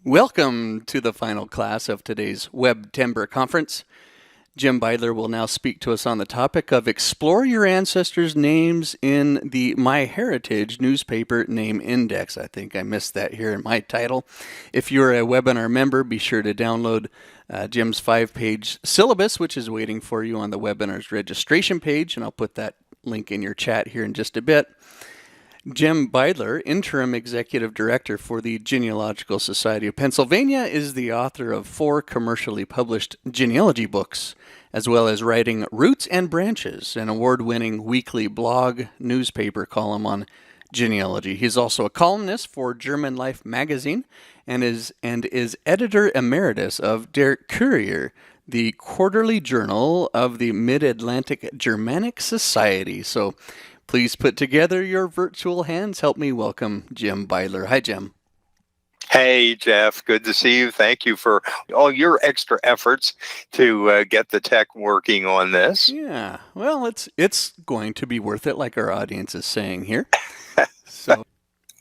Welcome to the final class of today's Webtember conference. Jim Beidler will now speak to us on the topic of Explore Your Ancestors' Names in the MyHeritage Newspaper Name Index. I think I missed that here in my title. If you're a webinar member, be sure to download Jim's 5-page syllabus, which is waiting for you on the webinar's registration page, and I'll put that link in your chat here in just a bit. Jim Beidler, Interim Executive Director for the Genealogical Society of Pennsylvania, is the author of 4 commercially published genealogy books, as well as writing Roots and Branches, an award-winning weekly blog newspaper column on genealogy. He's also a columnist for German Life magazine and is editor emeritus of Der Courier, the quarterly journal of the Mid-Atlantic Germanic Society. So please put together your virtual hands. Help me welcome Jim Beidler. Hi, Jim. Hey, Jeff. Good to see you. Thank you for all your extra efforts to get the tech working on this. Yeah, well, it's going to be worth it, like our audience is saying here. So.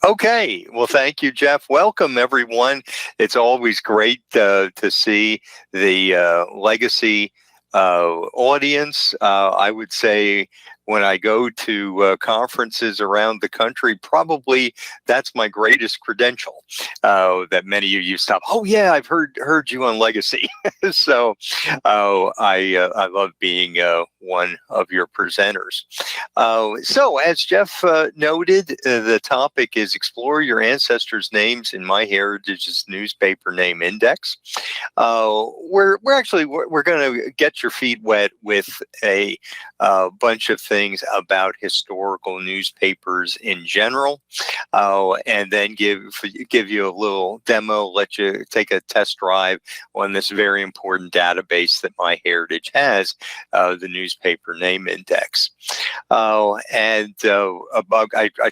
Okay. Well, thank you, Jeff. Welcome, everyone. It's always great to see the legacy audience. I would say when I go to conferences around the country, probably that's my greatest credential. That many of you stop. Oh yeah, I've heard you on Legacy. So I love being one of your presenters. So as Jeff noted, the topic is Explore Your Ancestors' Names in MyHeritage's Newspaper Name Index. We're going to get your feet wet with a bunch of things about historical newspapers in general, and then give you a little demo, let you take a test drive on this very important database that MyHeritage has, the Newspaper Name Index. I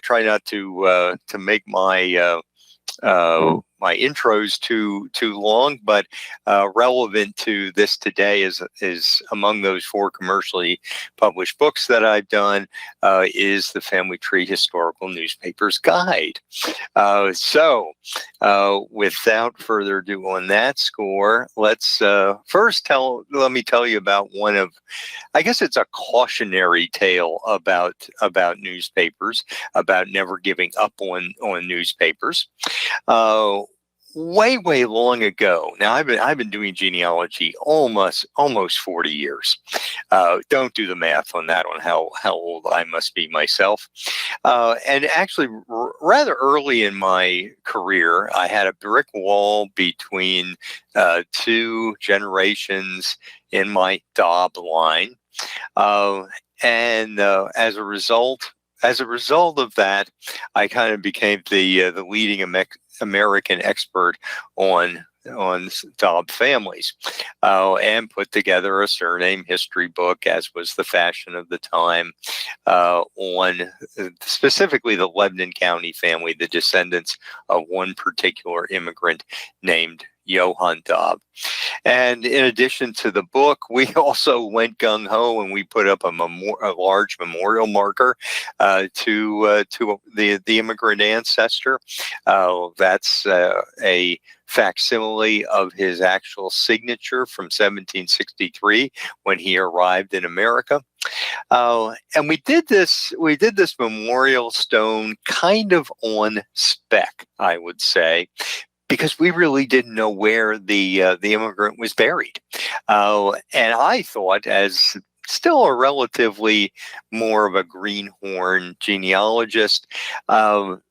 try not to make my my intros too long, but relevant to this today is among those 4 commercially published books that I've done is the Family Tree Historical Newspapers Guide. So without further ado on that score, let's first let me tell you about one of, I guess it's a cautionary tale about newspapers, about never giving up on newspapers. Way long ago. Now I've been doing genealogy almost 40 years. Don't do the math on that, on how old I must be myself. And actually, rather early in my career, I had a brick wall between 2 generations in my Dobb line, and as a result of that, I kind of became the leading American expert on Dobb families, and put together a surname history book, as was the fashion of the time, on specifically the Lebanon County family, the descendants of one particular immigrant named Johann Dobb. And in addition to the book, we also went gung-ho and we put up a large memorial marker to the immigrant ancestor. That's a facsimile of his actual signature from 1763 when he arrived in America. And we did this memorial stone kind of on spec, I would say, because we really didn't know where the immigrant was buried. And I thought, as still a relatively more of a greenhorn genealogist,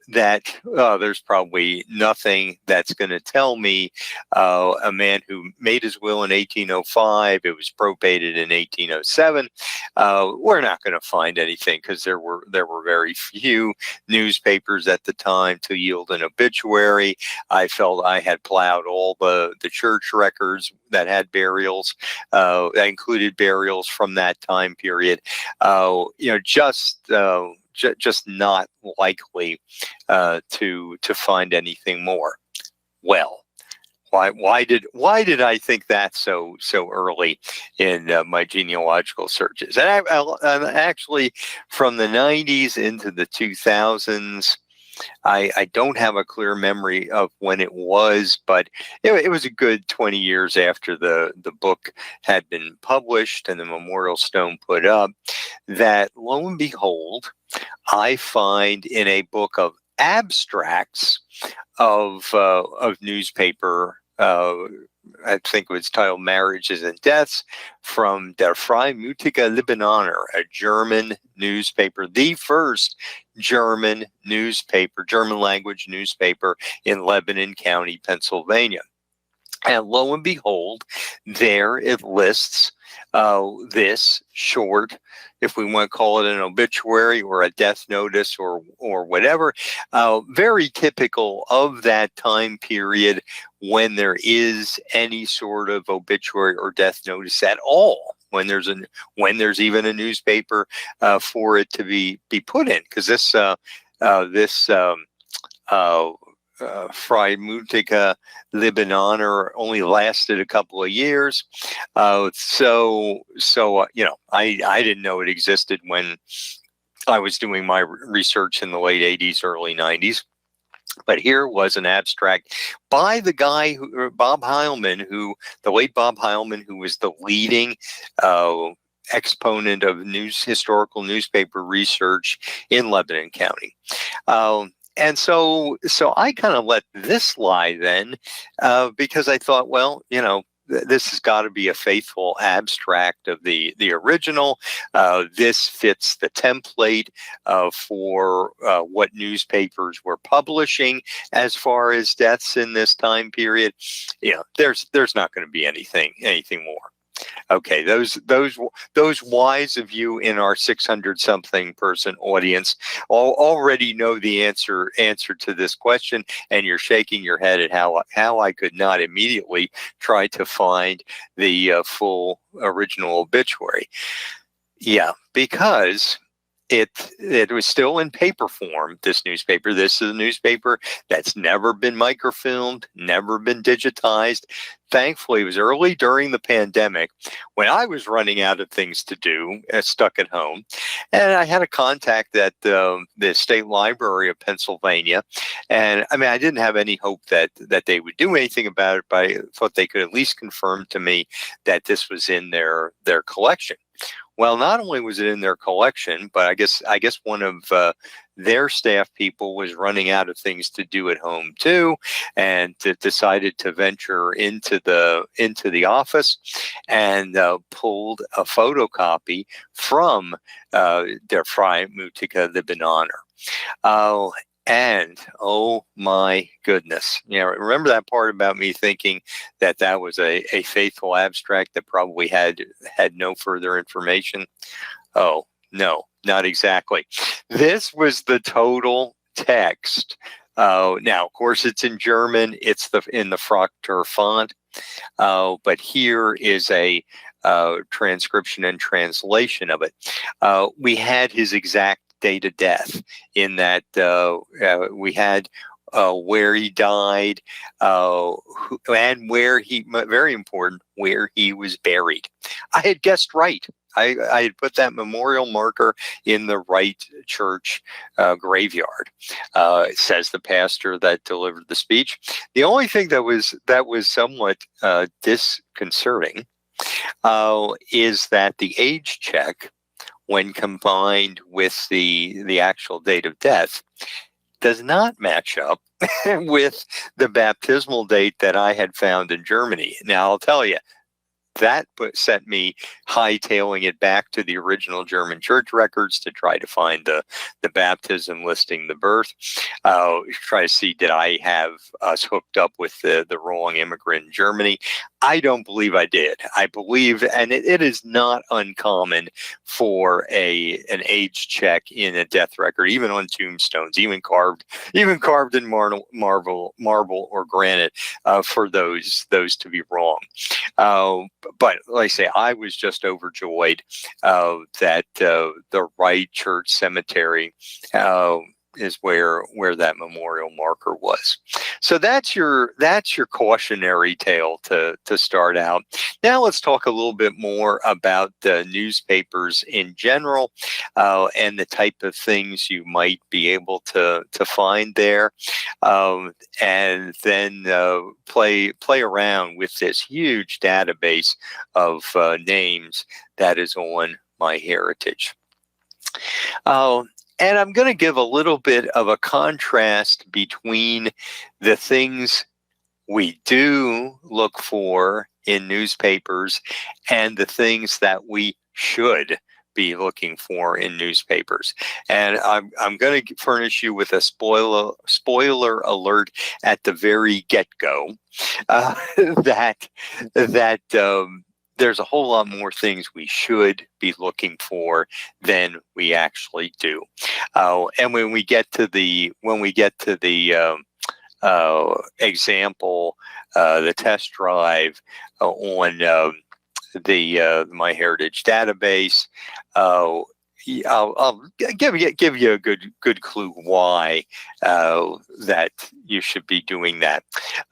that there's probably nothing that's going to tell me a man who made his will in 1805, it was probated in 1807, we're not going to find anything, because there were very few newspapers at the time to yield an obituary. I felt I had plowed all the church records that had burials, that included burials from that time period. Just not likely to find anything more. Well, why did I think that so early in my genealogical searches? And actually, from the 90s into the 2000s, I don't have a clear memory of when it was, but it was a good 20 years after the book had been published and the memorial stone put up, that lo and behold, I find in a book of abstracts of newspaper. I think it was titled "Marriages and Deaths" from Der Freimütige Liberaner, a German newspaper, the first German newspaper, German language newspaper in Lebanon County, Pennsylvania. And lo and behold, there it lists this short, if we want to call it an obituary or a death notice or whatever, very typical of that time period when there is any sort of obituary or death notice at all. When there's even a newspaper for it to be put in, because this Freimütige Liberaner only lasted a couple of years. I didn't know it existed when I was doing my research in the late 80s, early 90s. But here was an abstract by the guy, Bob Heilman, the late Bob Heilman, who was the leading exponent of historical newspaper research in Lebanon County. And so I kind of let this lie then, because I thought, well, this has got to be a faithful abstract of the original. This fits the template for what newspapers were publishing as far as deaths in this time period. There's not going to be anything more. Okay, those wise of you in our 600 something person audience already know the answer to this question, and you're shaking your head at how I could not immediately try to find the full original obituary. Yeah, because it was still in paper form, this newspaper. This is a newspaper that's never been microfilmed, never been digitized. Thankfully, it was early during the pandemic when I was running out of things to do, stuck at home. And I had a contact at the State Library of Pennsylvania. And I mean, I didn't have any hope that they would do anything about it, but I thought they could at least confirm to me that this was in their collection. Well, not only was it in their collection, but I guess one of their staff people was running out of things to do at home too, and decided to venture into the office and pulled a photocopy from Der Freimütige Liberaner. And oh my goodness, remember that part about me thinking that was a faithful abstract that probably had no further information? Oh, no, not exactly. This was the total text. Now, of course, it's in German. It's in the Fraktur font. But here is a transcription and translation of it. We had his exact date of death in that we had where he died and very important, where he was buried. I had guessed right. I had put that memorial marker in the right church graveyard, says the pastor that delivered the speech. The only thing that was somewhat disconcerting is that the age check, when combined with the actual date of death, does not match up with the baptismal date that I had found in Germany. Now, I'll tell you, that sent me hightailing it back to the original German church records to try to find the baptism listing the birth. Try to see, did I have us hooked up with the wrong immigrant in Germany? I don't believe I did. I believe, and it is not uncommon for an age check in a death record, even on tombstones, even carved in marble or granite, for those to be wrong. But like I say, I was just overjoyed that the Wright Church Cemetery is where that memorial marker was. So that's your cautionary tale to start out. Now let's talk a little bit more about newspapers in general, and the type of things you might be able to find there, and then play around with this huge database of names that is on MyHeritage. And I'm going to give a little bit of a contrast between the things we do look for in newspapers and the things that we should be looking for in newspapers. And I'm going to furnish you with a spoiler alert at the very get-go, that there's a whole lot more things we should be looking for than we actually do. And when we get to the example, the test drive on the MyHeritage database, I'll give you a good clue why that you should be doing that.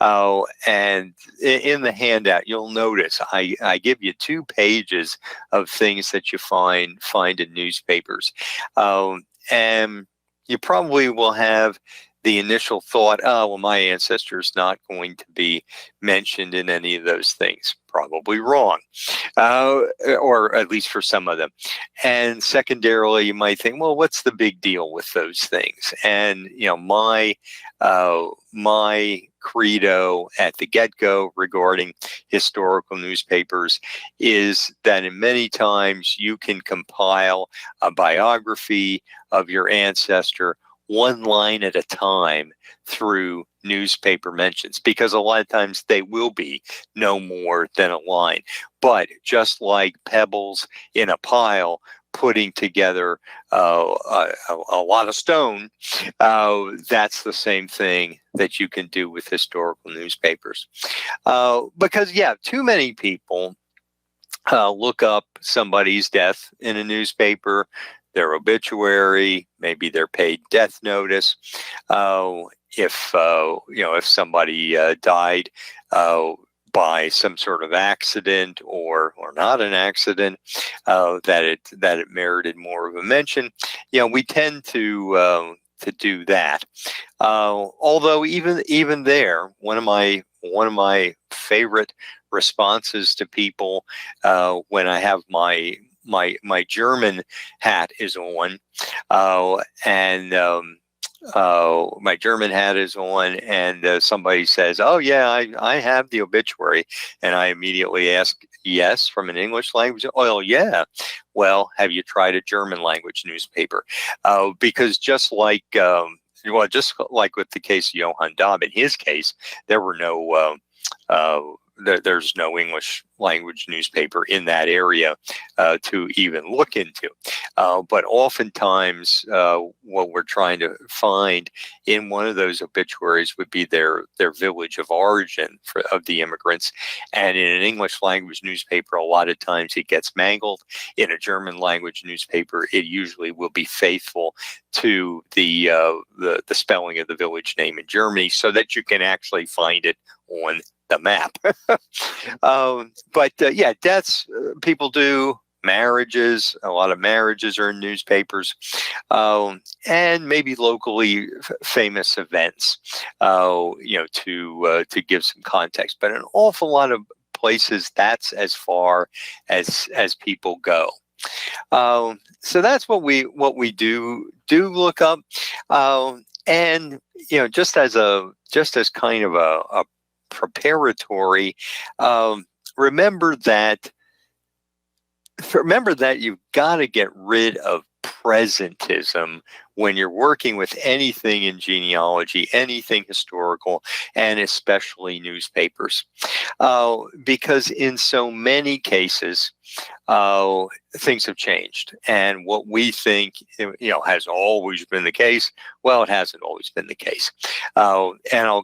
And in the handout, you'll notice I give you 2 pages of things that you find in newspapers, and you probably will have the initial thought, oh, well, my ancestor's not going to be mentioned in any of those things. Probably wrong, or at least for some of them. And secondarily, you might think, well, what's the big deal with those things? And, my credo at the get-go regarding historical newspapers is that in many times you can compile a biography of your ancestor one line at a time through newspaper mentions, because a lot of times they will be no more than a line. But just like pebbles in a pile, putting together a lot of stone, that's the same thing that you can do with historical newspapers. Because, too many people look up somebody's death in a newspaper, their obituary, maybe their paid death notice. If somebody died by some sort of accident or not an accident, that it merited more of a mention, we tend to do that. Although even there, one of my favorite responses to people when I have my German hat is on, and my German hat is on, and somebody says, "Oh yeah, I have the obituary," and I immediately ask, "Yes, from an English language?" "Oh yeah." "Well, have you tried a German language newspaper?" Because just like with the case of Johann Daub, in his case, there were no. There's no English language newspaper in that area to even look into. But oftentimes, what we're trying to find in one of those obituaries would be their village of origin of the immigrants. And in an English language newspaper, a lot of times it gets mangled. In a German language newspaper, it usually will be faithful to the spelling of the village name in Germany, so that you can actually find it on the map. But deaths, people do. Marriages, a lot of marriages are in newspapers, and maybe locally famous events, to give some context. But an awful lot of places, that's as far as people go. So that's what we do look up, and just as kind of a preparatory, remember that you've got to get rid of presentism when you're working with anything in genealogy, anything historical, and especially newspapers, because in so many cases, things have changed. And what we think, has always been the case, well, it hasn't always been the case. And I'll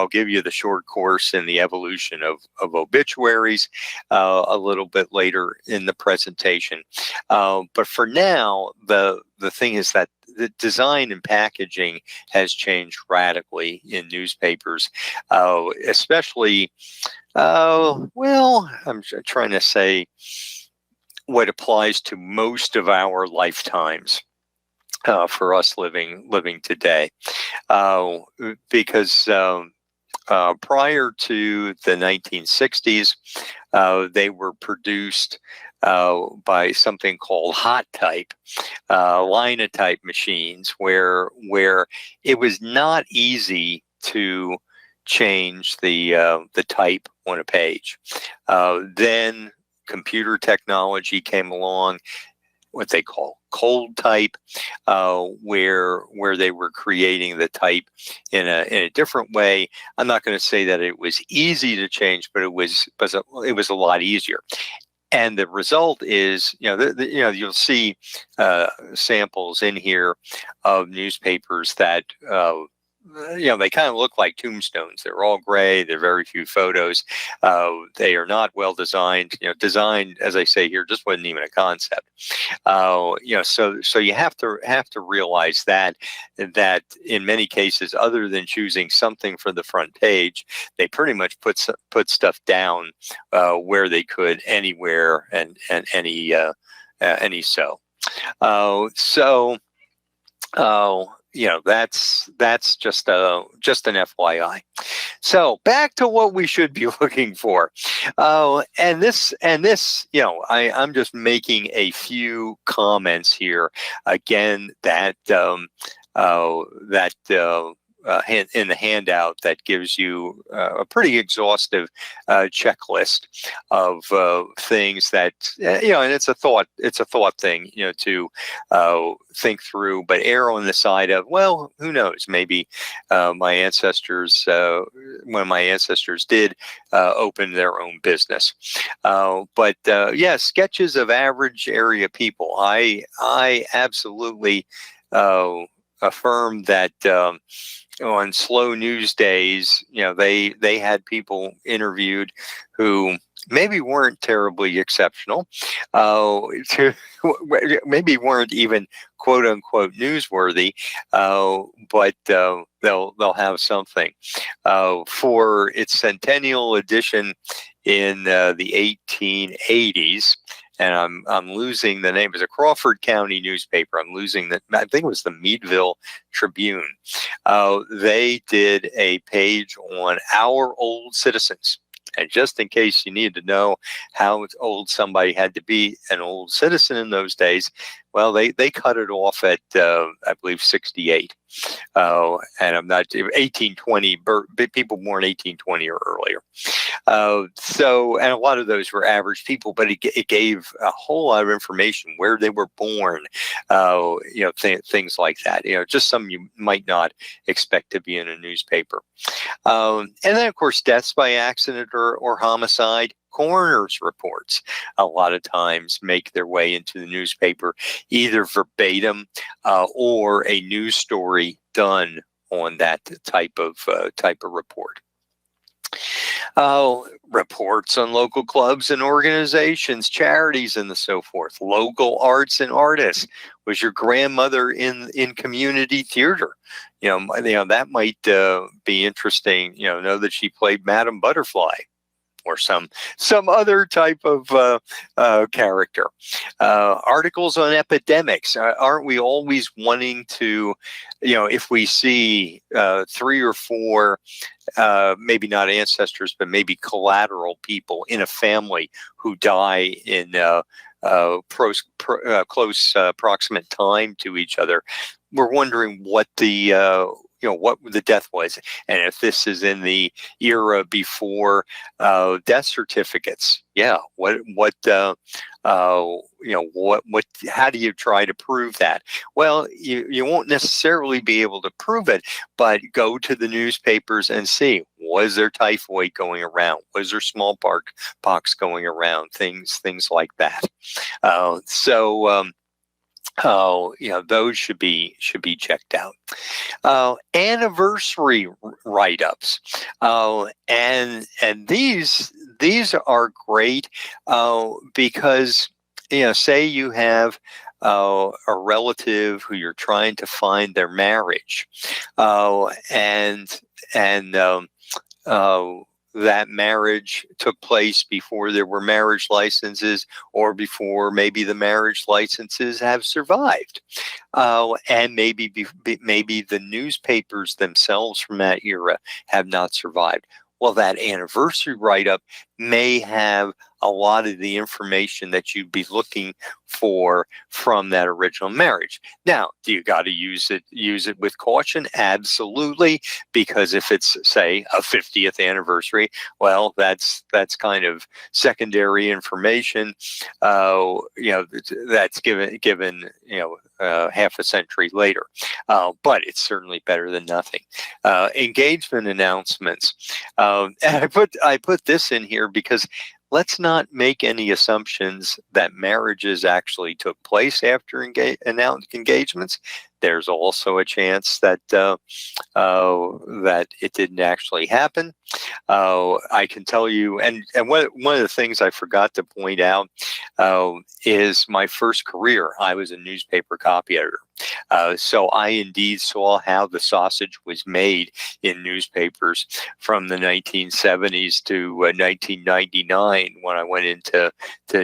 give you the short course in the evolution of obituaries a little bit later in the presentation. But for now, the thing is that the design and packaging has changed radically in newspapers, especially, I'm trying to say what applies to most of our lifetimes. For us living today, because prior to the 1960s, they were produced by something called hot type, linotype machines, where it was not easy to change the type on a page. Then computer technology came along, what they call cold type, where they were creating the type in a different way. I'm not going to say that it was easy to change, but it was a lot easier. And the result is, you'll see samples in here of newspapers that they kind of look like tombstones. They're all gray. There are very few photos. They are not well designed. Designed, as I say here, just wasn't even a concept. So you have to realize that in many cases, other than choosing something for the front page, they pretty much put stuff down where they could, anywhere and any so. That's just an FYI. So back to what we should be looking for. And this, I'm just making a few comments here. Again, that in the handout that gives you a pretty exhaustive checklist of things that and it's a thought thing, to think through, but err on the side of, well, who knows, maybe my ancestors, when my ancestors did open their own business. But sketches of average area people. I absolutely affirm that on slow news days, they had people interviewed who maybe weren't terribly exceptional, maybe weren't even quote unquote newsworthy, but they'll have something. For its centennial edition in the 1880s, and I'm losing the name. It was a Crawford County newspaper. I think it was the Meadville Tribune. They did a page on our old citizens. And just in case you need to know how old somebody had to be an old citizen in those days, well, they cut it off at, I believe, 68. And I'm not 1820, people born 1820 or earlier. And a lot of those were average people, but it gave a whole lot of information, where they were born, things like that. Just some you might not expect to be in a newspaper. And then, of course, deaths by accident or homicide. Coroner's reports a lot of times make their way into the newspaper, either verbatim or a news story done on that type of report. Reports on local clubs and organizations, charities, and so forth. Local arts and artists. Was your grandmother in community theater? That might be interesting. Know that she played Madame Butterfly, or some other type of character. Articles on epidemics. Aren't we always wanting to, if we see 3 or 4, maybe not ancestors, but maybe collateral people in a family who die in close proximate time to each other, we're wondering what what the death was, and if this is in the era before death certificates, what how do you try to prove that? Well, you won't necessarily be able to prove it, but go to the newspapers and see, was there typhoid going around? Was there smallpox going around? Things like that. Those should be checked out. Anniversary write-ups, and these are great because say you have a relative who you're trying to find their marriage, and that marriage took place before there were marriage licenses, or before maybe the marriage licenses have survived, and maybe the newspapers themselves from that era have not survived. Well, that anniversary write-up may have a lot of the information that you'd be looking for from that original marriage. Now, do you got to use it with caution? Absolutely, because if it's, say, a 50th anniversary, well, that's kind of secondary information. That's given half a century later, but it's certainly better than nothing. Engagement announcements, and I put this in here because let's not make any assumptions that marriages actually took place after announced engagements. There's also a chance that that it didn't actually happen. I can tell you, and one of the things I forgot to point out is my first career. I was a newspaper copy editor. So I indeed saw how the sausage was made in newspapers from the 1970s to 1999 when I went into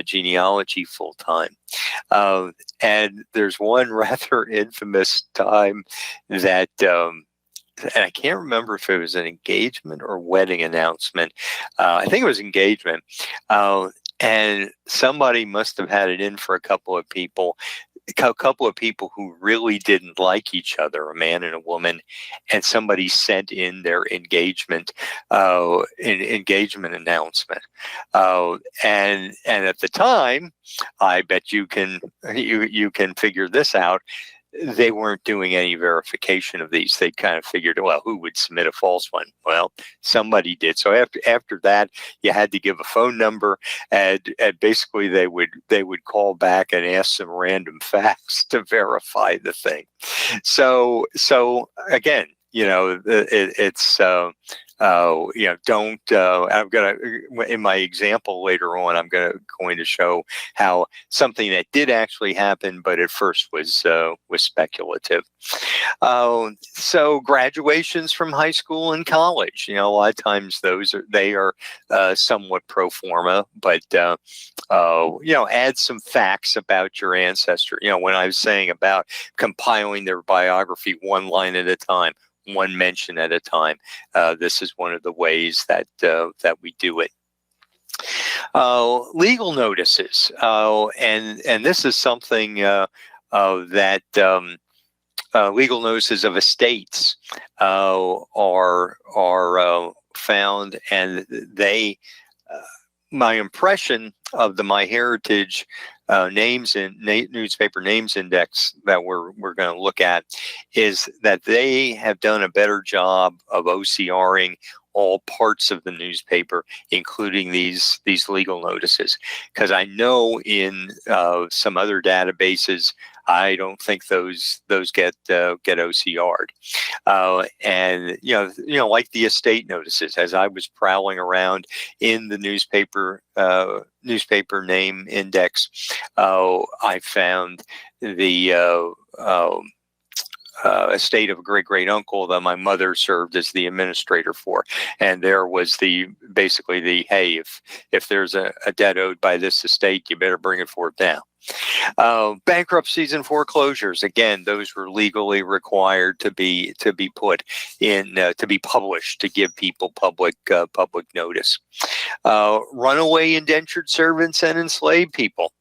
genealogy full time. And there's one rather infamous time that, and I can't remember if it was an engagement or wedding announcement. I think it was engagement. And somebody must have had it in for a couple of people who really didn't like each other, a man and a woman, and somebody sent in their engagement announcement. And at the time, I bet you can figure this out. They weren't doing any verification of these. They kind of figured, well, who would submit a false one? Well, somebody did. So after that, you had to give a phone number, and basically they would call back and ask some random facts to verify the thing. So again, it's don't. I'm gonna, in my example later on, I'm going to show how something that did actually happen, but at first was speculative. So graduations from high school and college, a lot of times they are somewhat pro forma, but add some facts about your ancestor. When I was saying about compiling their biography one line at a time, one mention at a time. This is one of the ways that we do it. Legal notices, and this is something that legal notices of estates are found, and they. My impression of the MyHeritage newspaper names index that we're going to look at is that they have done a better job of OCRing all parts of the newspaper, including these legal notices. Because I know in some other databases, I don't think those get OCR'd, and like the estate notices. As I was prowling around in the newspaper name index, I found the estate of a great uncle that my mother served as the administrator for, and there was basically the hey, if there's a debt owed by this estate, you better bring it forth now. Bankruptcies and foreclosures, again, those were legally required to be put in, to be published, to give people public notice. Runaway indentured servants and enslaved people,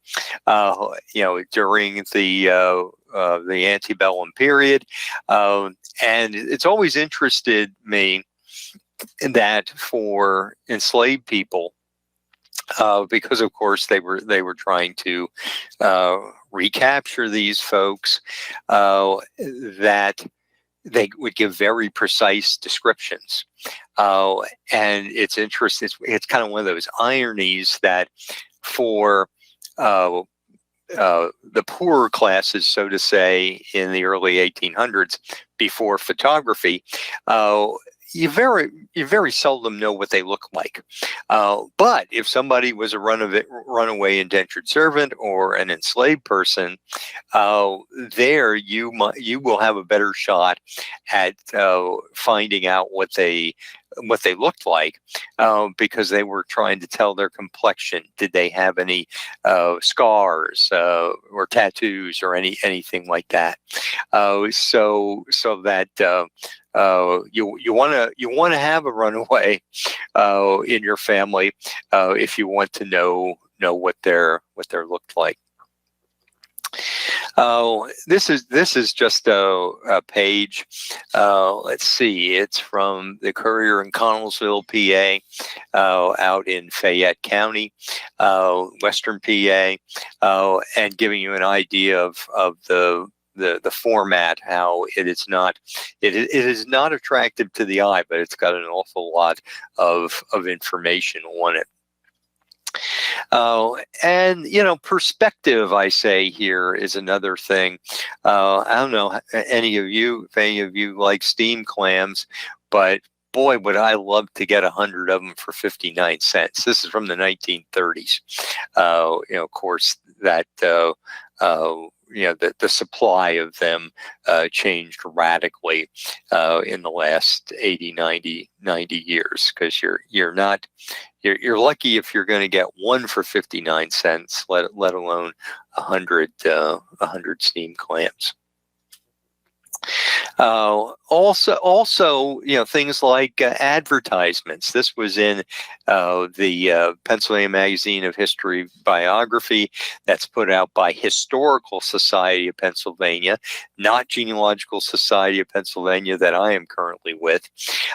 during the antebellum period, and it's always interested me that for enslaved people, because of course they were trying to recapture these folks, that they would give very precise descriptions. Uh, and it's interesting. It's kind of one of those ironies that for uh, the poorer classes, so to say, in the early 1800s, before photography, uh, you very seldom know what they look like. But if somebody was a runaway indentured servant or an enslaved person, there you will have a better shot at finding out what they looked like, because they were trying to tell their complexion. Did they have any scars or tattoos or anything like that? So that you want to have a runaway in your family if you want to know what they're looked like. Oh, this is just a page. Let's see. It's from the Courier in Connellsville, PA, out in Fayette County, Western PA, and giving you an idea of the format, how it is not attractive to the eye, but it's got an awful lot of information on it. And perspective, I say here, is another thing. I don't know if any of you like steam clams, but boy, would I love to get 100 of them for 59 cents. This is from the 1930s. Of course, that the supply of them changed radically in the last 80, 90 years, because you're lucky if you're going to get one for 59 cents, let alone 100 steamed clams. Also, things like advertisements. This was in the Pennsylvania Magazine of History biography that's put out by Historical Society of Pennsylvania, not Genealogical Society of Pennsylvania that I am currently with.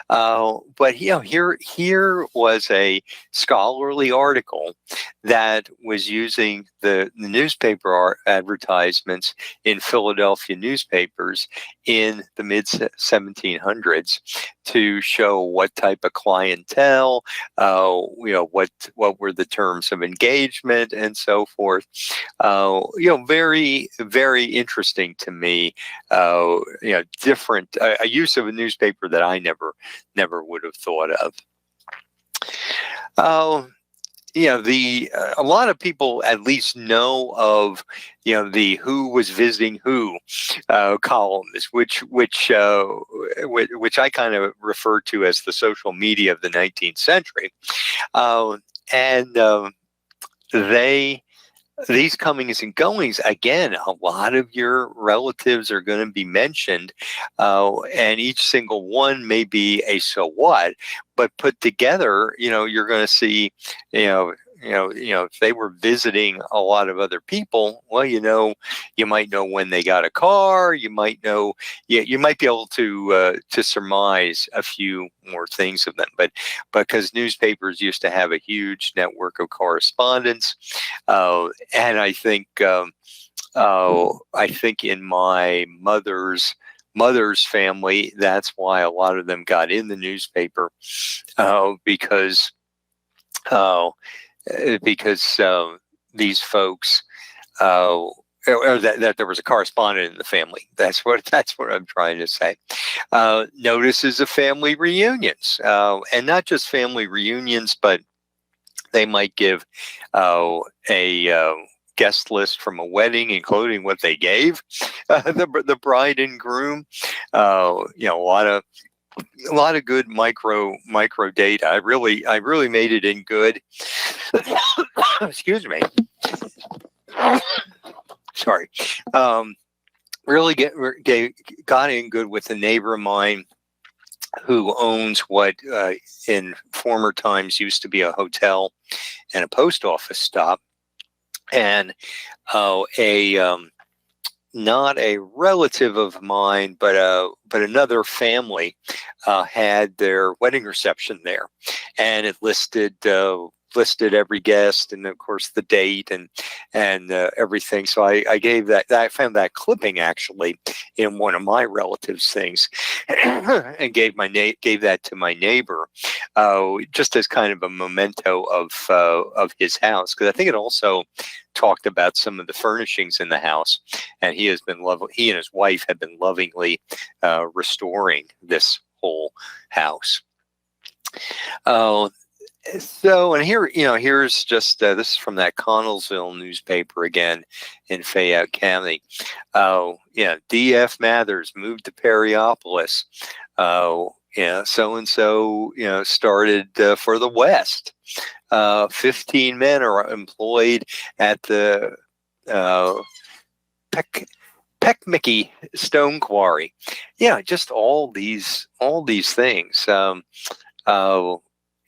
But here was a scholarly article that was using the newspaper advertisements in Philadelphia newspapers in the mid 1700s to show what type of clientele, what were the terms of engagement, and so forth. Very, very interesting to me. Different a use of a newspaper that I never would have thought of. A lot of people at least know of the Who Was Visiting Who columns, which I kind of refer to as the social media of the 19th century, and these comings and goings, again, a lot of your relatives are going to be mentioned, and each single one may be a so what, but put together, you're going to see, if they were visiting a lot of other people, well, you might know when they got a car, you might know, you might be able to surmise a few more things of them, but because newspapers used to have a huge network of correspondence, and I think in my mother's family, that's why a lot of them got in the newspaper, because these folks, or that there was a correspondent in the family. That's what I'm trying to say. Notices of family reunions, and not just family reunions, but they might give a guest list from a wedding, including what they gave the bride and groom. A lot of good micro data. I really made it in good. Excuse me. Sorry. Really got in good with a neighbor of mine who owns what in former times used to be a hotel and a post office stop, and not a relative of mine, but another family had their wedding reception there, and it listed listed every guest and of course the date and everything. So I gave that. I found that clipping actually in one of my relatives' things, and gave that to my neighbor, just as kind of a memento of his house, because I think it also talked about some of the furnishings in the house, and he and his wife have been lovingly restoring this whole house. So, and here, here's just, this is from that Connellsville newspaper again in Fayette County. Yeah, D.F. Mathers moved to Perryopolis. So-and-so, started for the West. 15 men are employed at the Peckmickey Stone Quarry. Yeah, just all these things.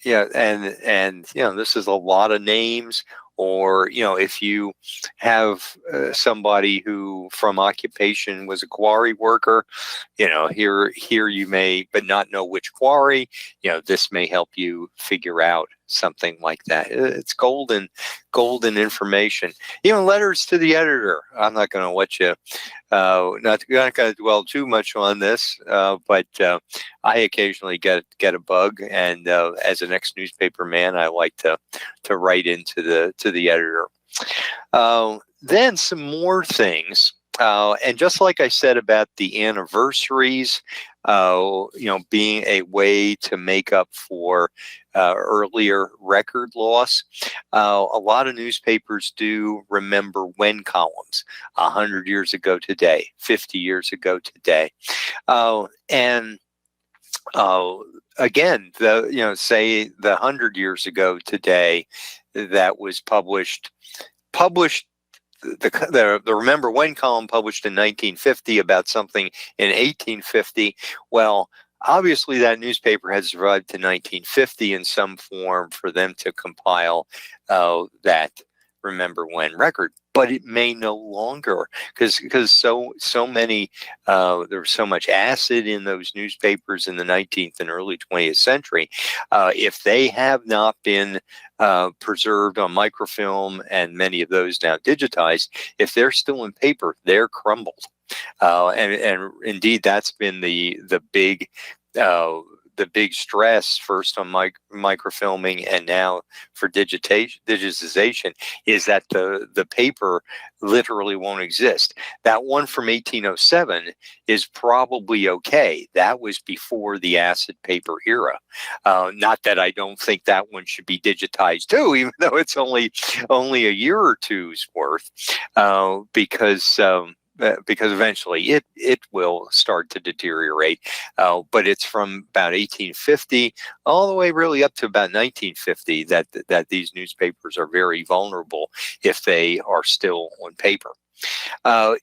Yeah, and this is a lot of names. Or if you have somebody who from occupation was a quarry worker, here you may but not know which quarry. This may help you figure out something like that. It's golden information. Even letters to the editor. I'm not going to let you. Not going to dwell too much on this, but I occasionally get a bug, and as an ex-newspaper man, I like to write into the editor. Then some more things, and just like I said about the anniversaries, being a way to make up for earlier record loss. A lot of newspapers do remember when columns, 100 years ago today, 50 years ago today. And again, say the 100 years ago today that was published the Remember When column published in 1950 about something in 1850. Well, obviously that newspaper has survived to 1950 in some form for them to compile that Remember When record, but it may no longer, because so many there was so much acid in those newspapers in the 19th and early 20th century. If they have not been preserved on microfilm, and many of those now digitized, if they're still in paper, they're crumbled. And indeed, that's been the big stress, first on microfilming and now for digitization, is that the paper literally won't exist. That one from 1807 is probably okay. That was before the acid paper era. Not that I don't think that one should be digitized too, even though it's only a year or two's worth, because eventually it will start to deteriorate. But it's from about 1850 all the way really up to about 1950 that these newspapers are very vulnerable if they are still on paper.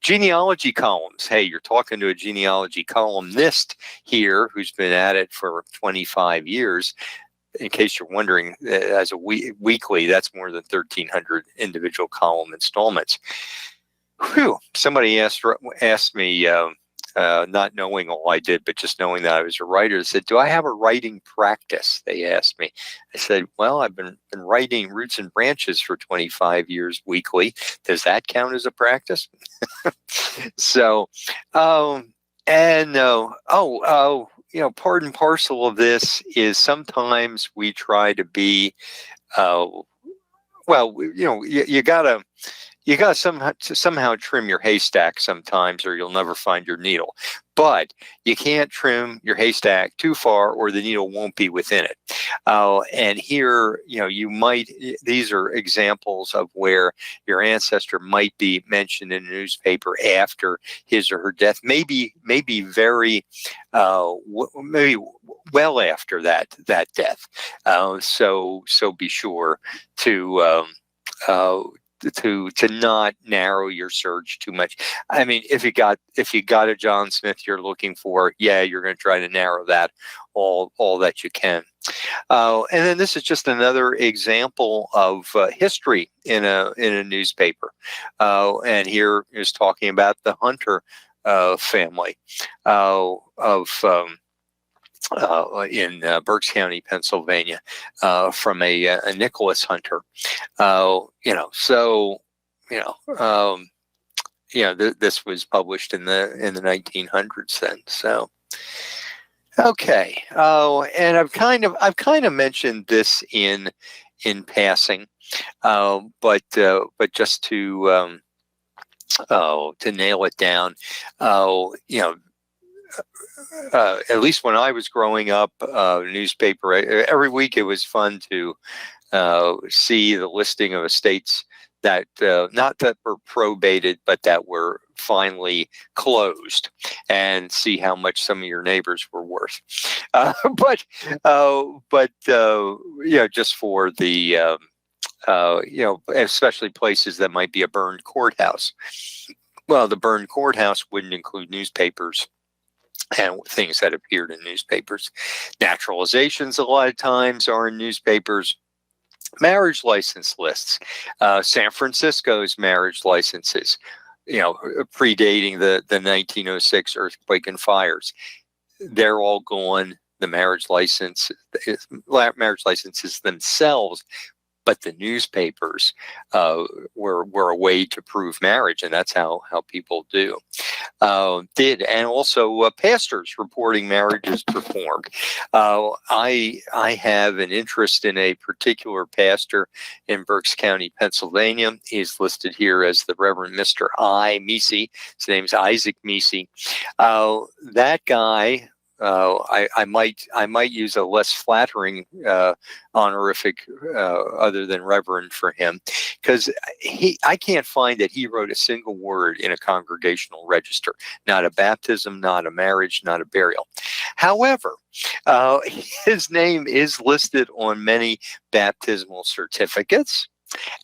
Genealogy columns. Hey, you're talking to a genealogy columnist here who's been at it for 25 years. In case you're wondering, as a weekly, that's more than 1,300 individual column installments. Whew. Somebody asked me, not knowing all I did, but just knowing that I was a writer, said, "Do I have a writing practice?" They asked me. I said, "Well, I've been writing Roots and Branches for 25 years weekly. Does that count as a practice?" So, part and parcel of this is sometimes we try to be, you gotta somehow trim your haystack sometimes, or you'll never find your needle. But you can't trim your haystack too far, or the needle won't be within it. And here, these are examples of where your ancestor might be mentioned in a newspaper after his or her death, maybe very, maybe well after that death. So be sure to not narrow your search too much. I mean, if you got a John Smith you're looking for, you're going to try to narrow that all that you can. And then this is just another example of history in a newspaper. And here is talking about the Hunter family of in Berks County, Pennsylvania, from a Nicholas hunter. So this was published in the 1900s then. So okay. Oh, and I've kind of mentioned this in passing, but just to nail it down, at least when I was growing up, newspaper every week, it was fun to see the listing of estates that not that were probated, but that were finally closed, and see how much some of your neighbors were worth. But just for the especially places that might be a burned courthouse. Well, the burned courthouse wouldn't include newspapers and things that appeared in newspapers. Naturalizations a lot of times are in newspapers. Marriage license lists, San Francisco's marriage licenses, predating the 1906 earthquake and fires. They're all gone. The marriage licenses themselves, but the newspapers were a way to prove marriage, and that's how people did. And also pastors reporting marriages performed. I have an interest in a particular pastor in Berks County, Pennsylvania. He's listed here as the Reverend Mr. I. Meese. His name's Isaac Meese. That guy. I might use a less flattering honorific other than Reverend for him, because I can't find that he wrote a single word in a congregational register. Not a baptism, not a marriage, not a burial. However, his name is listed on many baptismal certificates.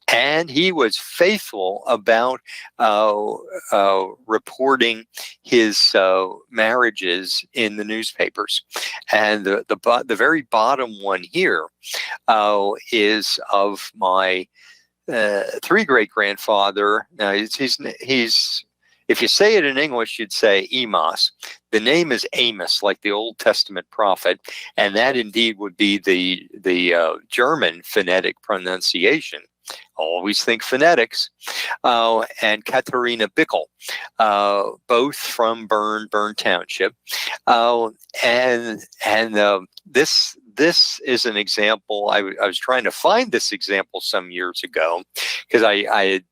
And he was faithful about reporting his marriages in the newspapers. And the very bottom one here is of my three great grandfather. Now he's if you say it in English, you'd say Amos. The name is Amos, like the Old Testament prophet, and that indeed would be the German phonetic pronunciation. Always think phonetics. And Katharina Bickel, both from Bern Township. This is an example. I was trying to find this example some years ago, because I'd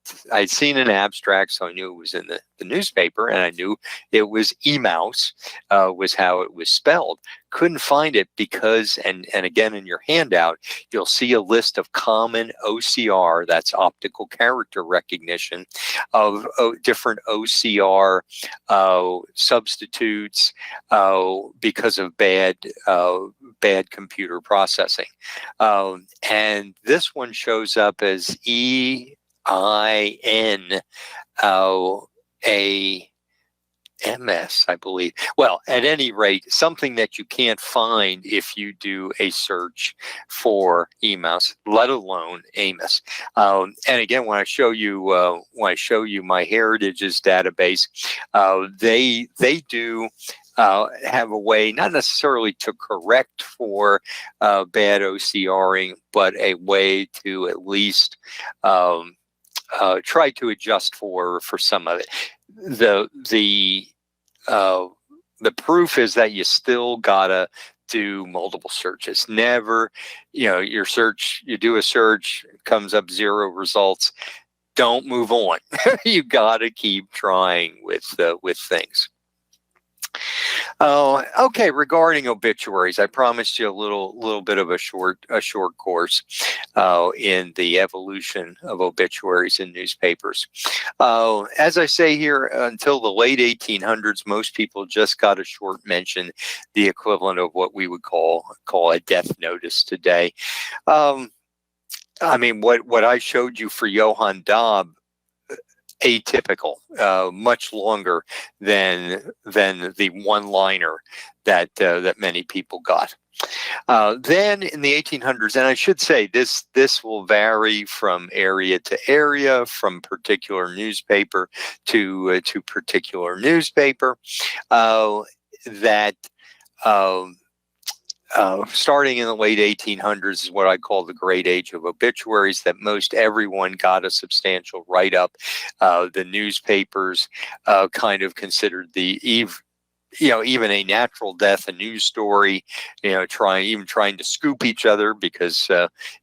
seen an abstract, so I knew it was in the newspaper, and I knew it was Emaus, was how it was spelled. Couldn't find it because, and again in your handout, you'll see a list of common OCR, that's optical character recognition, of different OCR substitutes because of bad computer processing. And this one shows up as EINAMS, I believe. Well, at any rate, something that you can't find if you do a search for Emaus, let alone Amos. And again, when I show you MyHeritage's database, they do have a way, not necessarily to correct for bad OCRing, but a way to at least try to adjust for some of it. The proof is that you still gotta do multiple searches. Never, you do a search, comes up 0 results. Don't move on. You gotta keep trying with things. Oh, okay. Regarding obituaries, I promised you a little bit of a short course in the evolution of obituaries in newspapers. As I say here, until the late 1800s, most people just got a short mention, the equivalent of what we would call a death notice today. I mean, what I showed you for Johann Daub, atypical, much longer than the one-liner that many people got. Then in the 1800s, and I should say this will vary from area to area, from particular newspaper to particular newspaper, that starting in the late 1800s is what I call the great age of obituaries, that most everyone got a substantial write-up. The newspapers kind of considered even a natural death a news story, trying to scoop each other, because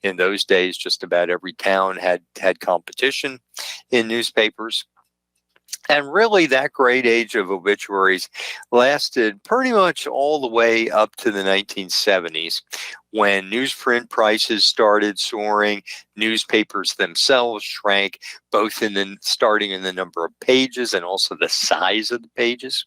in those days just about every town had competition in newspapers. And really, that great age of obituaries lasted pretty much all the way up to the 1970s, when newsprint prices started soaring. Newspapers themselves shrank, both starting in the number of pages and also the size of the pages.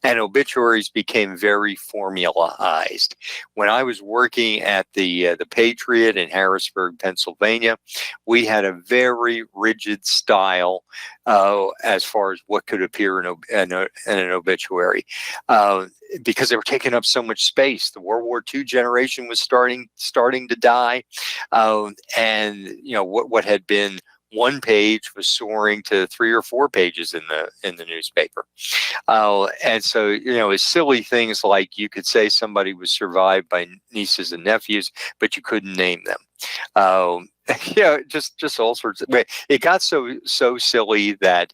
And obituaries became very formulaized. When I was working at the Patriot in Harrisburg, Pennsylvania, we had a very rigid style as far as what could appear in an obituary, because they were taking up so much space. The World War II generation was starting to die, and what had been one page was soaring to 3 or 4 pages in the newspaper. And so, it's silly things like you could say somebody was survived by nieces and nephews, but you couldn't name them. Just all sorts of. It got so silly that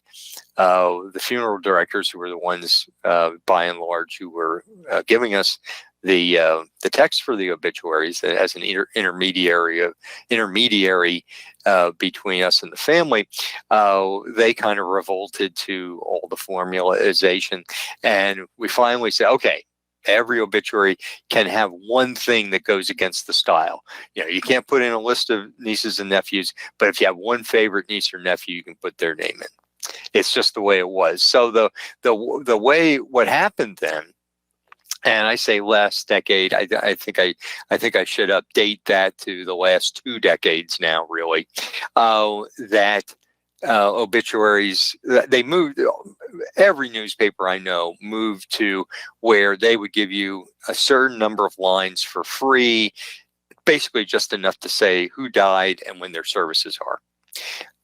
the funeral directors, who were the ones by and large who were giving us the text for the obituaries as an intermediary between us and the family, they kind of revolted to all the formalization, and we finally said, okay, every obituary can have one thing that goes against the style. You can't put in a list of nieces and nephews, but if you have one favorite niece or nephew, you can put their name in. It's just the way it was. So the way what happened then, and I say last decade, I think I should update that to the last 2 decades now, really, that obituaries, they moved. Every newspaper I know moved to where they would give you a certain number of lines for free, basically just enough to say who died and when their services are.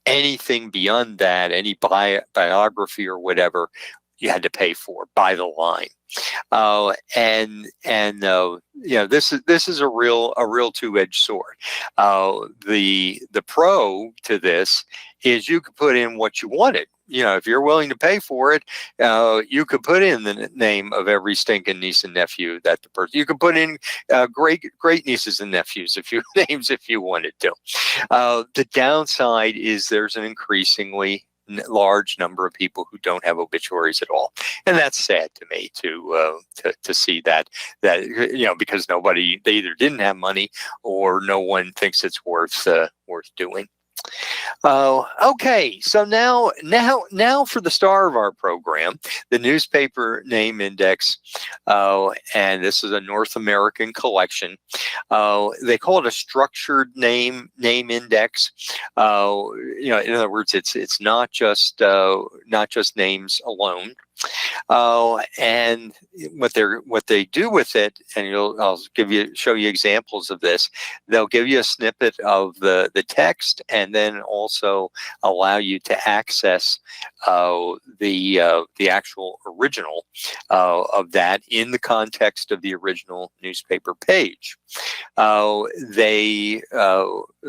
Anything beyond that, any biography or whatever, you had to pay for by the line. This is a real two-edged sword. The pro to this is you could put in what you wanted. If you're willing to pay for it, you could put in the name of every stinking niece and nephew that the person. You could put in great nieces and nephews if you names if you wanted to. The downside is there's an increasingly large number of people who don't have obituaries at all, and that's sad to me to see that because they either didn't have money or no one thinks it's worth doing. Okay, so now for the star of our program, the newspaper name index, and this is a North American collection. They call it a structured name index. In other words, it's not just names alone. And what they do with it, and I'll show you examples of this. They'll give you a snippet of the text, and then also allow you to access the actual original of that in the context of the original newspaper page.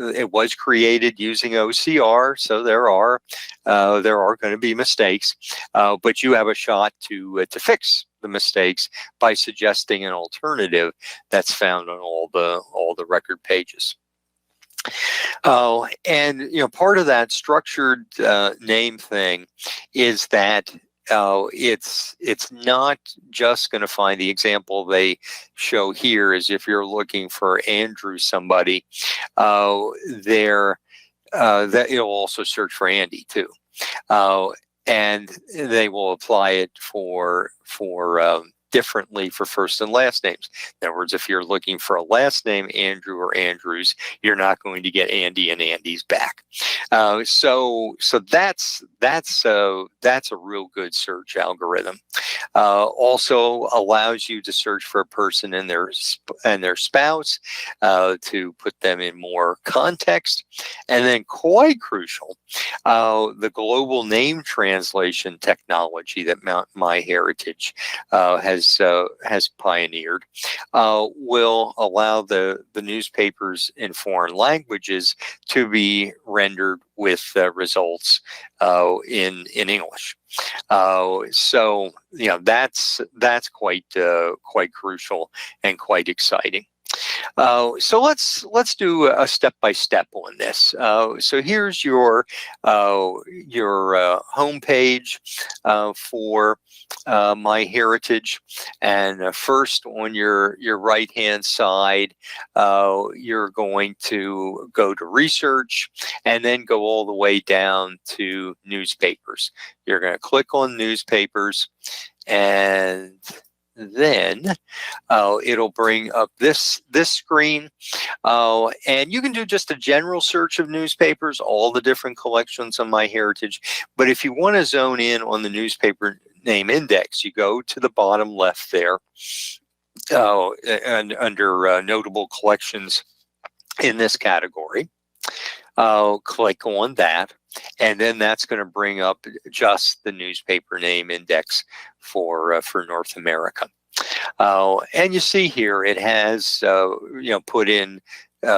It was created using OCR, so there are going to be mistakes, but you have a shot to fix the mistakes by suggesting an alternative that's found on all the record pages. And part of that structured name thing is that it's not just going to find the example they show here is if you're looking for Andrew somebody, that it'll also search for Andy too. And they will apply it for differently for first and last names. In other words, if you're looking for a last name, Andrew or Andrews, you're not going to get Andy and Andy's back. So that's that's a real good search algorithm. Also allows you to search for a person and their spouse, to put them in more context. And then, quite crucial, the global name translation technology that MyHeritage has pioneered will allow the newspapers in foreign languages to be rendered with results in English. So that's quite crucial and quite exciting. So let's do a step by step on this. So here's your home page for MyHeritage, and first on your right hand side, you're going to go to research, and then go all the way down to newspapers. You're going to click on newspapers, and then it'll bring up this screen, and you can do just a general search of newspapers, all the different collections on MyHeritage. But if you want to zone in on the newspaper name index, you go to the bottom left there, and under notable collections in this category. Click on that, and then that's going to bring up just the newspaper name index for North America. And you see here it has put in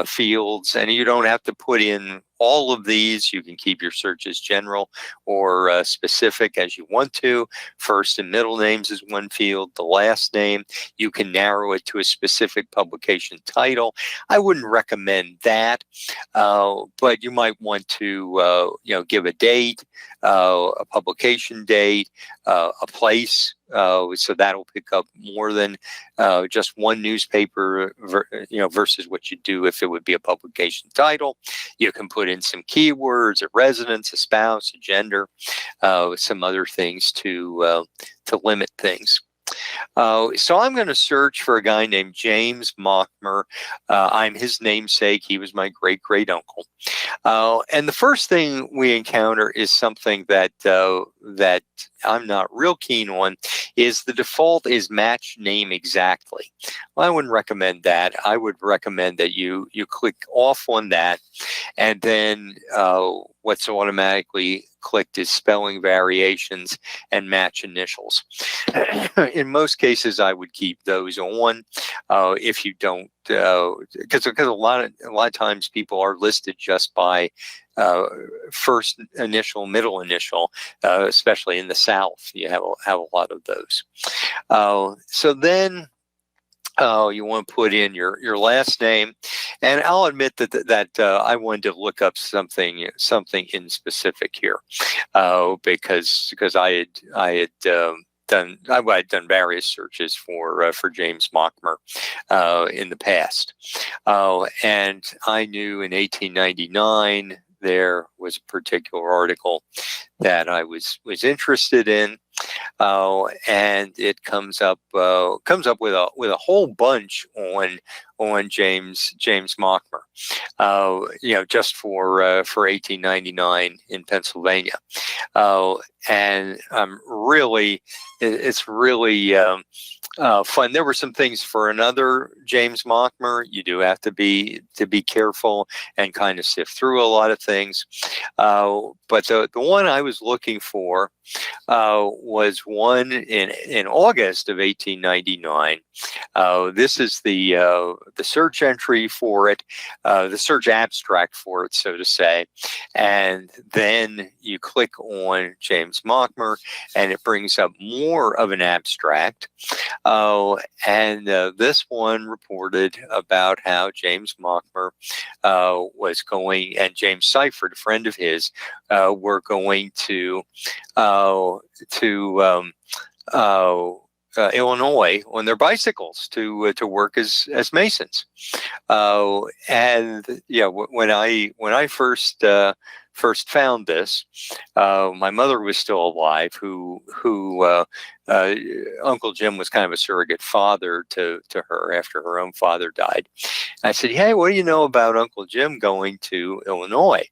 fields, and you don't have to put in all of these. You can keep your searches general or specific as you want to. First and middle names is one field. The last name, you can narrow it to a specific publication title. I wouldn't recommend that, but you might want to give a date, a publication date, a place. So that'll pick up more than just one newspaper, versus what you do if it would be a publication title. You can put in some keywords, a residence, a spouse, a gender, some other things to limit things. So I'm going to search for a guy named James Mockmer. I'm his namesake. He was my great uncle. And the first thing we encounter is something that I'm not real keen on. Is the default is match name exactly. Well, I wouldn't recommend that. I would recommend that you click off on that, and then what's automatically clicked is spelling variations and match initials. In most cases, I would keep those on. If you don't, because a lot of times people are listed just by first initial, middle initial, especially in the South. You have a lot of those. So then you want to put in your last name, and I'll admit that I wanted to look up something in specific here, because I had done various searches for James Mockmer in the past, and I knew in 1899 there was a particular article that I was interested in, and it comes up with a whole bunch on James Mockmer, just for 1899 in Pennsylvania, and it's really fun. There were some things for another James Mockmer. You do have to be careful and kind of sift through a lot of things. But the one I was looking for was one in August of 1899. This is the search entry for it, the search abstract for it, so to say. And then you click on James Mockmer, and it brings up more of an abstract. And this one reported about how James Mockmer was going, and James Seifert, a friend of his, were going to Illinois on their bicycles to work as masons. And when I first found this, my mother was still alive, who Uncle Jim was kind of a surrogate father to her after her own father died. I said, "Hey, what do you know about Uncle Jim going to Illinois?"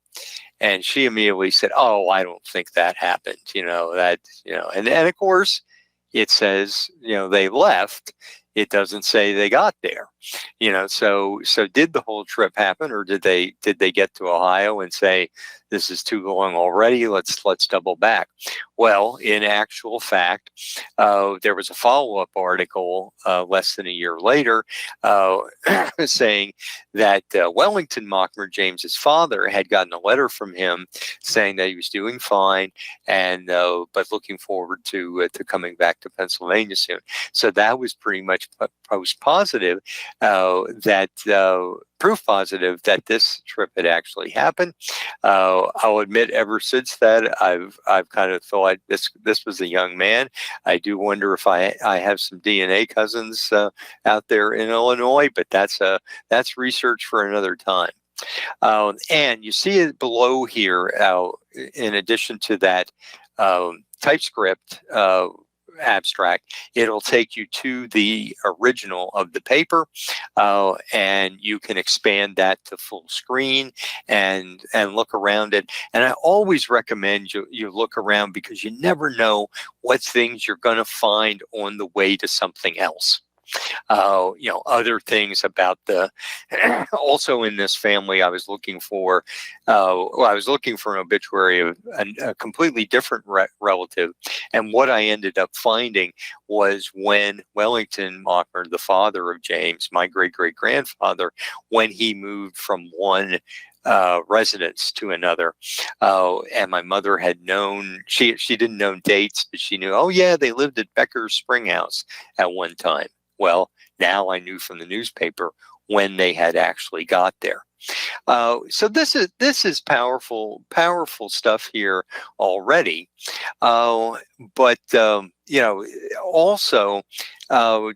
And she immediately said, "Oh, I don't think that happened." And of course, it says, they left. It doesn't say they got there. So did the whole trip happen, or did they get to Ohio and say, this is too long already, let's double back? Well, in actual fact, there was a follow-up article less than a year later saying that Wellington Mockmer, James's father, had gotten a letter from him saying that he was doing fine, and but looking forward to coming back to Pennsylvania soon. So that was pretty much post positive, that proof positive that this trip had actually happened. I'll admit, ever since that, I've kind of thought this was a young man. I do wonder if I have some DNA cousins out there in Illinois, but that's research for another time. And you see it below here, in addition to that TypeScript abstract, it'll take you to the original of the paper, and you can expand that to full screen and look around it. And I always recommend you look around, because you never know what things you're going to find on the way to something else. Other things about also in this family, I was looking for an obituary of a completely different relative. And what I ended up finding was when Wellington Mockmer, the father of James, my great-great-grandfather, when he moved from one residence to another. And my mother had known, she didn't know dates, but she knew, oh yeah, they lived at Becker's Spring House at one time. Well, now I knew from the newspaper when they had actually got there. So this is powerful stuff here already. But also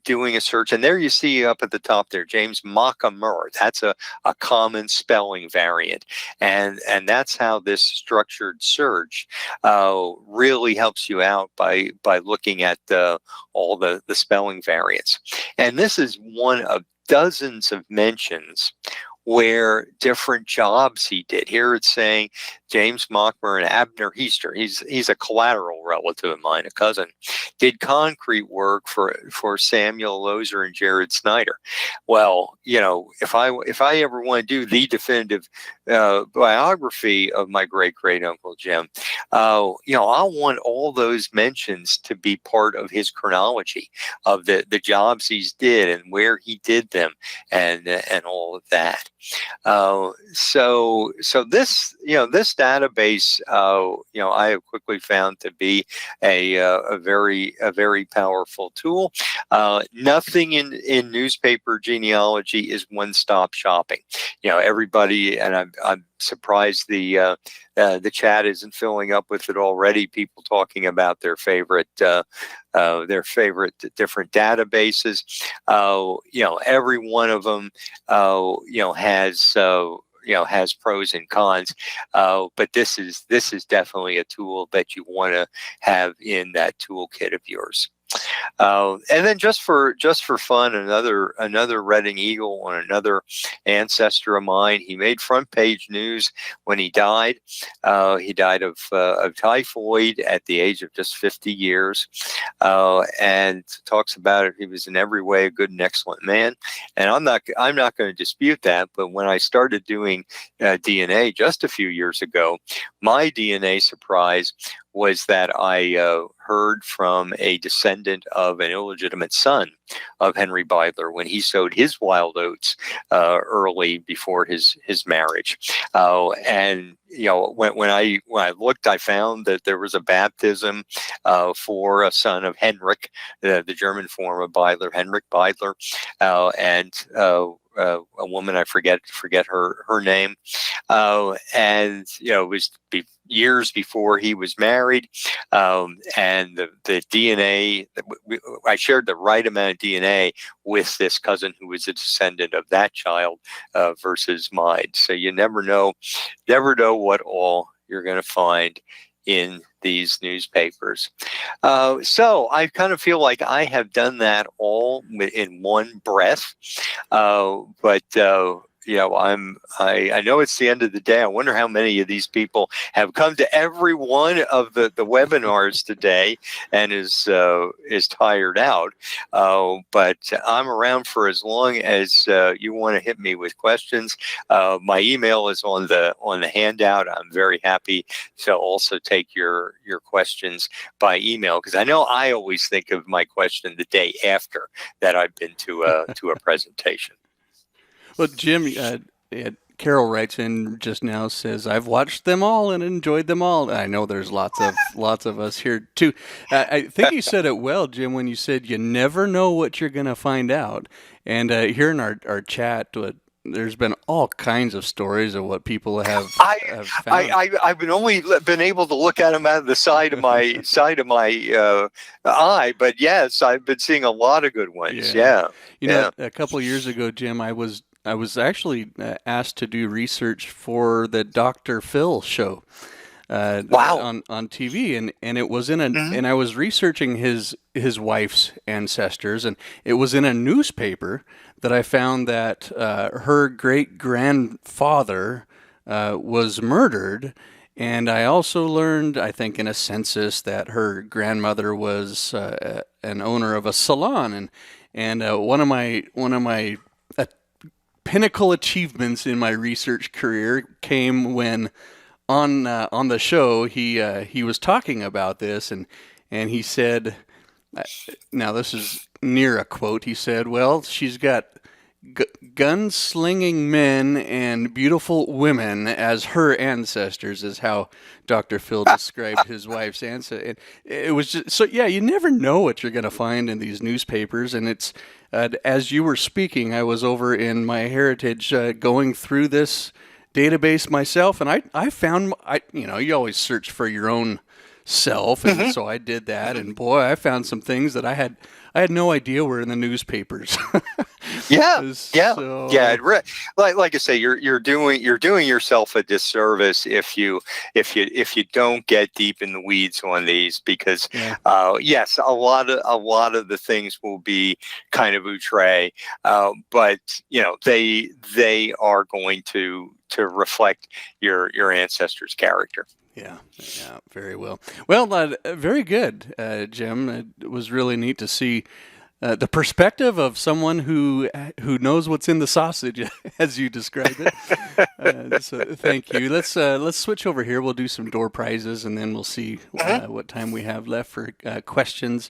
doing a search, and there you see up at the top there, James Mockmer. That's a common spelling variant, and that's how this structured search really helps you out by looking at all the spelling variants. And this is one of dozens of mentions where different jobs he did. Here it's saying James Mockmer and Abner Heister. He's a collateral relative of mine, a cousin. Did concrete work for Samuel Lozer and Jared Snyder. Well, if I ever want to do the definitive biography of my great uncle Jim, I want all those mentions to be part of his chronology of the jobs he's did and where he did them, and all of that. So this database, I have quickly found to be a very powerful tool. Nothing in newspaper genealogy is one-stop shopping. Everybody, and I'm surprised the chat isn't filling up with it already. People talking about their favorite different databases. Every one of them, has pros and cons. But this is definitely a tool that you want to have in that toolkit of yours. And then just for fun, another Reading Eagle on another ancestor of mine. He made front page news when he died. He died of typhoid at the age of just 50 years, and talks about it. He was in every way a good and excellent man. And I'm not going to dispute that. But when I started doing DNA just a few years ago, my DNA surprise was that I heard from a descendant of an illegitimate son of Henry Beidler when he sowed his wild oats early before his marriage. And when I looked, I found that there was a baptism for a son of Henrik, the German form of Beidler, Henrik Beidler, and a woman, I forget her name, and it was years before he was married, and the DNA, I shared the right amount of DNA with this cousin who was a descendant of that child versus mine. So you never know what all you're going to find in these newspapers. So I kind of feel like I have done that all in one breath. But I know it's the end of the day. I wonder how many of these people have come to every one of the webinars today and is tired out. But I'm around for as long as you want to hit me with questions. My email is on the handout. I'm very happy to also take your questions by email, because I know I always think of my question the day after that I've been to a presentation. Well, Jim, Carol writes in just now, says, "I've watched them all and enjoyed them all." I know there's lots of us here too. I think you said it well, Jim, when you said you never know what you're going to find out. And here in our chat, there's been all kinds of stories of what people have found. I've been able to look at them out of the side of my eye, but yes, I've been seeing a lot of good ones. Yeah. You know, a couple of years ago, Jim, I was actually asked to do research for the Dr. Phil show. Wow. On TV, and it was in a and I was researching his wife's ancestors, and it was in a newspaper that I found that her great grandfather was murdered. And I also learned, I think, in a census that her grandmother was an owner of a salon, and one of my pinnacle achievements in my research career came when on the show he was talking about this, and he said, now this is near a quote. He said, "Well, she's got gun-slinging men and beautiful women as her ancestors," is how Dr. Phil described his wife's ancestors. It was just so, yeah, you never know what you're going to find in these newspapers. And it's as you were speaking, I was over in MyHeritage going through this database myself, and I found, you always search for your own self, and so I did that, and boy, I found some things that I had no idea were in the newspapers. Like I say, you're doing yourself a disservice if you don't get deep in the weeds on these, because yes, a lot of the things will be kind of outre, but they are going to reflect your ancestors' character. Yeah, very well. Well, very good, Jim. It was really neat to see the perspective of someone who knows what's in the sausage, as you described it. So thank you. Let's switch over here. We'll do some door prizes, and then we'll see what time we have left for questions.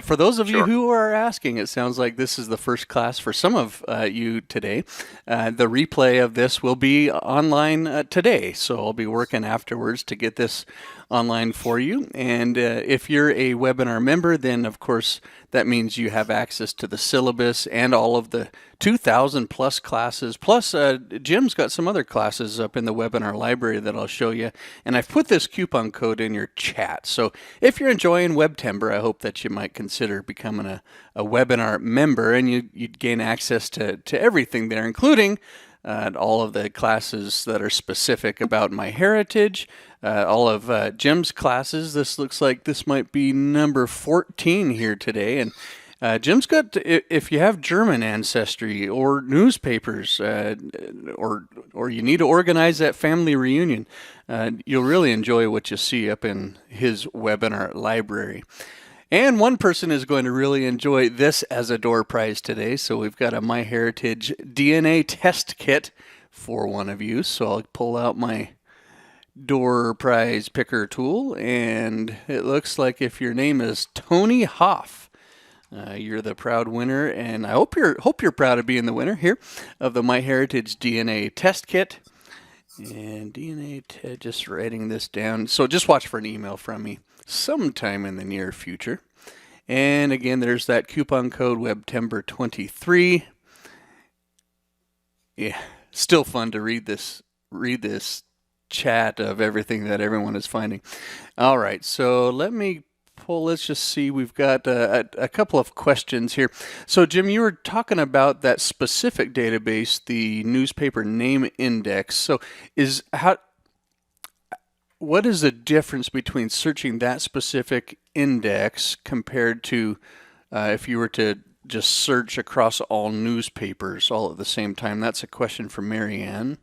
For those of you who are asking, it sounds like this is the first class for some of you today. The replay of this will be online today, so I'll be working afterwards to get this online for you. And if you're a webinar member, then of course that means you have access to the syllabus and all of the 2,000 plus classes. Plus, Jim's got some other classes up in the webinar library that I'll show you. And I've put this coupon code in your chat. So if you're enjoying WebTember, I hope that you might consider becoming a webinar member, and you'd gain access to everything there, including all of the classes that are specific about MyHeritage, all of Jim's classes. This looks like this might be number 14 here today. And Jim's got, if you have German ancestry or newspapers, or you need to organize that family reunion, you'll really enjoy what you see up in his webinar library. And one person is going to really enjoy this as a door prize today. So we've got a MyHeritage DNA test kit for one of you. So I'll pull out my door prize picker tool, and it looks like if your name is Tony Hoff, you're the proud winner. And I hope you're proud of being the winner here of the MyHeritage DNA test kit. And just writing this down. So just watch for an email from me sometime in the near future. And again, there's that coupon code WebTember23. Yeah, still fun to read this chat of everything that everyone is finding. All right, so let's just see. We've got a couple of questions here. So, Jim, you were talking about that specific database, the newspaper name index. So, what is the difference between searching that specific index compared to if you were to just search across all newspapers all at the same time? That's a question for Mary Ann.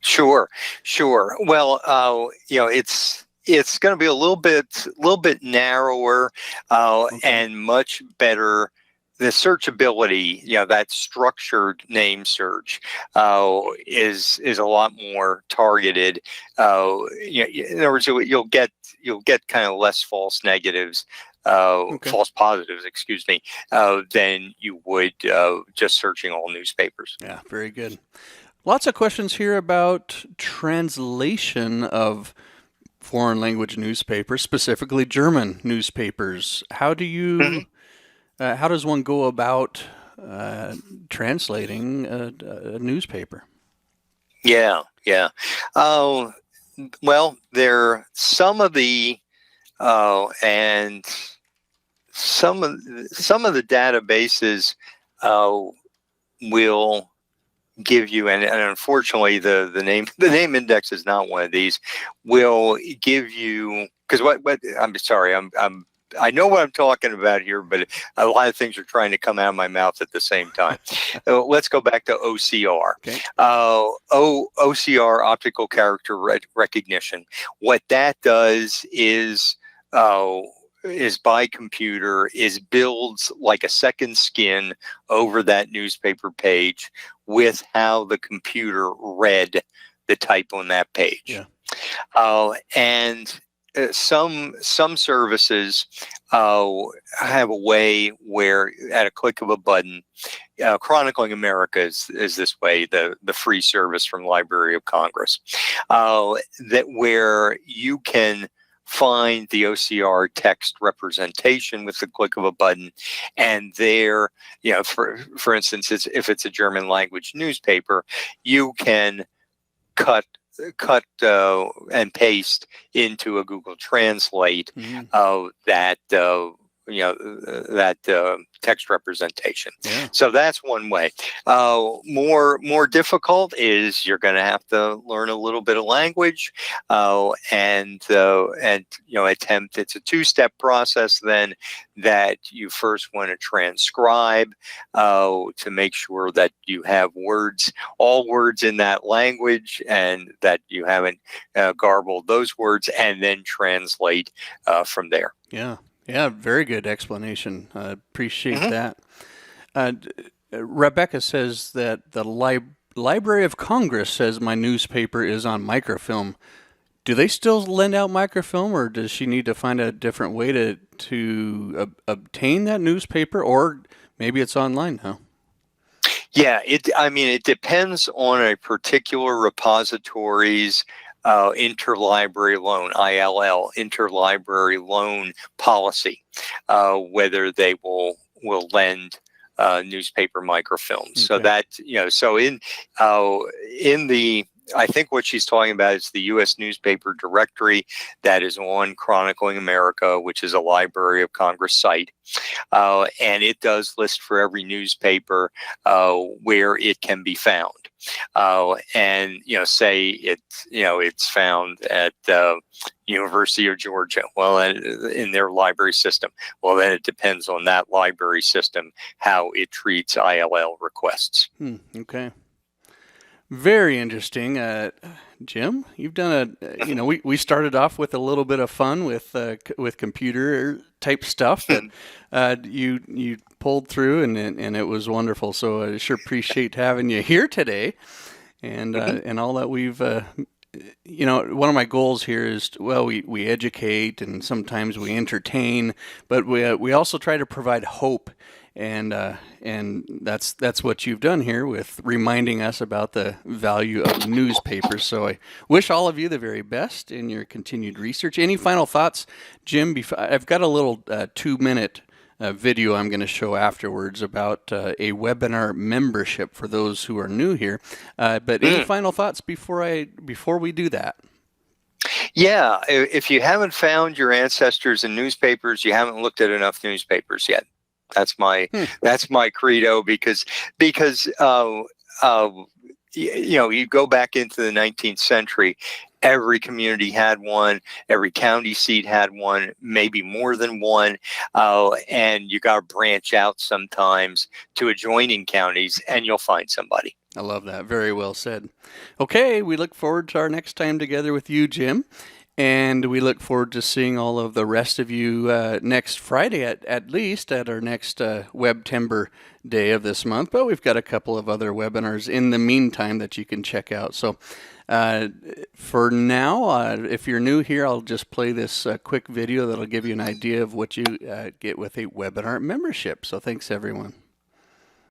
Sure, sure. Well, it's going to be a little bit narrower, Okay. and much better. The searchability, that structured name search, is a lot more targeted. In other words, you'll get kind of less false negatives. Okay. False positives, excuse me, than you would just searching all newspapers. Yeah, very good. Lots of questions here about translation of foreign language newspapers, specifically German newspapers. How does one go about translating a newspaper? Yeah, yeah. Well, there some of the and some of the databases will give you, and unfortunately the name index is not one of these, will give you, because what I'm sorry, I know what I'm talking about here, but a lot of things are trying to come out of my mouth at the same time. Let's go back to OCR. Okay. OCR, optical character recognition. What that does is by computer, builds like a second skin over that newspaper page with how the computer read the type on that page. Yeah. And some services have a way where at a click of a button, Chronicling America is this way, the free service from Library of Congress, that where you can find the OCR text representation with the click of a button, and there, for instance, if it's a German language newspaper, you can cut and paste into a Google Translate that text representation. Yeah. So that's one way. More difficult is you're going to have to learn a little bit of language, and attempt. It's a two-step process. Then that you first want to transcribe to make sure that you have all words in that language, and that you haven't garbled those words, and then translate from there. Yeah. Yeah, very good explanation. I appreciate that. Rebecca says that the Library of Congress says my newspaper is on microfilm. Do they still lend out microfilm, or does she need to find a different way to obtain that newspaper, or maybe it's online now? Yeah, it depends on a particular repository's interlibrary loan, ILL, interlibrary loan policy, whether they will lend newspaper microfilms. Okay. So that, so in the, I think what she's talking about is the U.S. newspaper directory that is on Chronicling America, which is a Library of Congress site. And it does list for every newspaper where it can be found. And say it's found at University of Georgia. Well, in their library system. Well, then it depends on that library system how it treats ILL requests. Okay. Very interesting. Jim, you've done we started off with a little bit of fun with computer type stuff, but you pulled through and it was wonderful. So I sure appreciate having you here today, and all that we've one of my goals here is, we educate and sometimes we entertain, but we also try to provide hope. And that's what you've done here with reminding us about the value of newspapers. So I wish all of you the very best in your continued research. Any final thoughts, Jim? I've got a little 2-minute video I'm going to show afterwards about a webinar membership for those who are new here. But any final thoughts before we do that? Yeah, if you haven't found your ancestors in newspapers, you haven't looked at enough newspapers yet. That's my credo, because you go back into the 19th century, every community had one, every county seat had one, maybe more than one, and you got to branch out sometimes to adjoining counties, and you'll find somebody. I love that. Very well said. Okay, we look forward to our next time together with you, Jim. And we look forward to seeing all of the rest of you next Friday, at least at our next Web Timber Day of this month. But we've got a couple of other webinars in the meantime that you can check out. So for now, if you're new here, I'll just play this quick video that'll give you an idea of what you get with a webinar membership. So thanks, everyone.